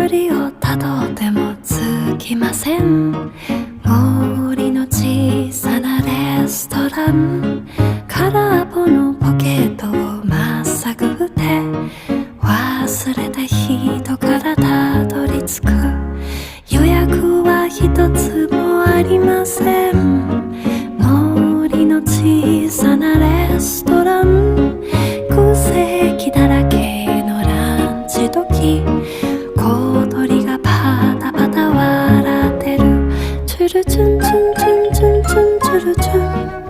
巡りをたどってもつきません。森の小さなレストラン、空っぽのポケットをまっさぐって忘れた人からたどり着く。予約は一つもありません。森の小さなレストラン、空席だらけのランチ時、小鳥がパタパタ笑ってる。チュルチュンチュンチュンチュンチュンチュルチュン。